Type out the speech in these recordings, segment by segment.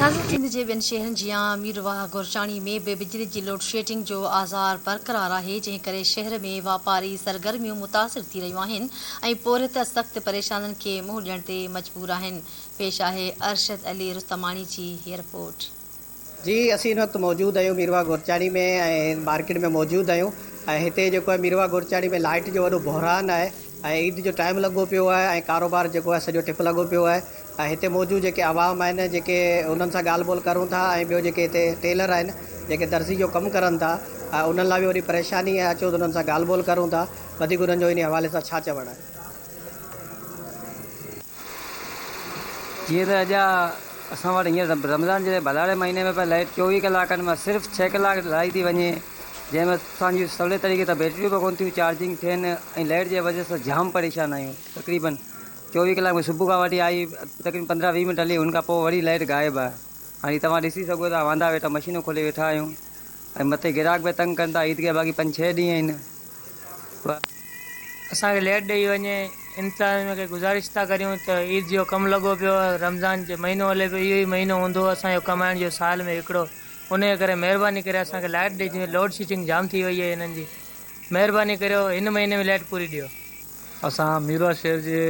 नाज़िर सिंध के ॿियनि शहरनि जियां मीरवाह गुरचाणी में भी बिजली की लोड शेडिंग जो आज़ार बरक़रार है, जंहिं करे शहर में वापारी सरगर्मियों मुतासिर थी रहियूं आहिनि ऐं पोरित सख़्त परेशानियुनि खे मुंहुं ॾियण ते मजबूर आहिनि। पेश आहे अरशद अली रुस्तमानी जी हीअ रिपोर्ट। जी असीं इन वक़्तु मौजूदु आहियूं मीरवा गुरचाणी में ऐं मार्केट में मौजूदु आहियूं ऐं हिते जेको आहे मीरवा गुरचाणी में लाइट जो वॾो बहिरान आहे ऐं ईद जो टाइम लॻो पियो आहे ऐं कारोबार जेको आहे सॼो टिप लॻो पियो आहे ऐं हिते मौजूदु जेके आवाम आहिनि जेके उन्हनि सां ॻाल्हि ॿोल करूं था ऐं ॿियो जेके हिते टेलर आहिनि जेके दर्ज़ी जो कमु करनि था उन्हनि लाइ बि वॾी परेशानी आहे। अचो त उन्हनि सां ॻाल्हि ॿोल करूं था, वधीक उन्हनि जो इन हवाले सां छा चवणु आहे। जीअं त अॼु असां वटि हींअर रमज़ान जे भलाड़े महीने में लाइट 24 कलाकनि में सिर्फ़ु 6 कलाक हलाई थी वञे, जंहिंमें असांजी सवले तरीक़े सां बैटरियूं बि कोन थियूं चार्जिंग थियनि ऐं लाइट जे वजह सां जाम परेशान आहियूं। तक़रीबन 24 कलाक में सुबुह खां वठी आई तक़रीबन 15-20 मिंट हली, हुन खां पोइ वरी लाइट गायब आहे। हाणे तव्हां ॾिसी सघो था, वांदा वेठा मशीनूं खोले वेठा आहियूं ऐं मथे गिराक बि तंग कनि था। ईद खे बाक़ी 5-6 ॾींहं आहिनि। असांखे लाइट ॾेई वञे, इंसान खे गुज़ारिश था करियूं त ईद जो कमु लॻो पियो आहे, रमज़ान जो महीनो हले पियो, इहो ई महीनो हूंदो असांजो कमाइण जो साल में हिकिड़ो। उन जे करे महिरबानी करे असांखे लाइट ॾिजो। लोड शेडिंग जाम थी वई आहे हिननि जी, महिरबानी करियो हिन महीने में लाइट पूरी ॾियो। असां मीरवा शहर जे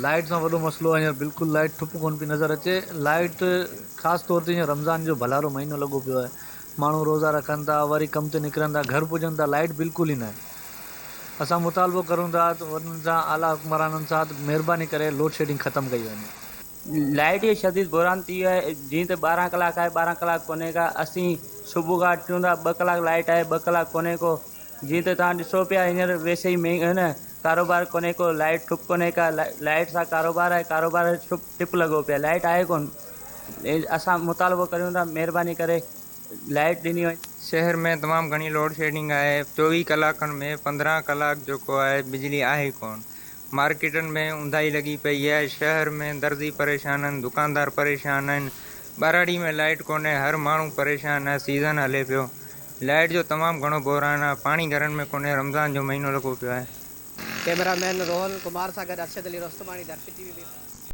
लाइट सां वॾो मसइलो आहे, हींअर बिल्कुलु लाइट ठुप कोन पई नज़र अचे। लाइट ख़ासि तौर ते हींअर रमज़ान जो भलारो महीनो लॻो पियो आहे, माण्हू रोज़ा रखनि था, वरी कम ते निकिरनि था, घर पुॼनि था, लाइट बिल्कुलु ई न आहे। असां मुतालबो करूं था त उन्हनि सां आला हुक्मराननि सां महिरबानी करे लोड शेडिंग ख़तमु कई वञे। लाइट जो शदीद बुरान थी वियो आहे। जीअं त 12 कलाक आहे, 12 कलाक कोन्हे का। असीं सुबुह खां अचूं था, 2 कलाक लाइट आहे, 2 कलाक कोन्हे को। जीअं त तव्हां ॾिसो पिया हींअर वैसे ई है न, कारोबार कोन्हे को, लाइट ठुप कोन्हे का। लाइट सां कारोबार आहे, कारोबार ठुप टिप लॻो पिया, लाइट आहे कोन। असां मुतालबो करियूं था महिरबानी करे लाइट ॾिनी वञे। शहर में तमामु घणी लोड शेडिंग आहे। 24 कलाकनि में 15 कलाक जेको आहे बिजली आहे कोन। मार्केटनि में ऊंधाई लॻी पई आहे। शहर में दर्ज़ी परेशान आहिनि, दुकानदार परेशान आहिनि। ॿाराड़ी में लाइट कोन्हे, हर माण्हू परेशान आहे। सीज़न हले पियो, लाइट जो तमामु घणो बहिरान आहे। पाणी घरनि में कोन्हे, रमज़ान जो महीनो लॻो पियो आहे। कैमरामैन रोहन कुमार सां गॾु अरशद अली रुस्तमानी, दर्पी TV।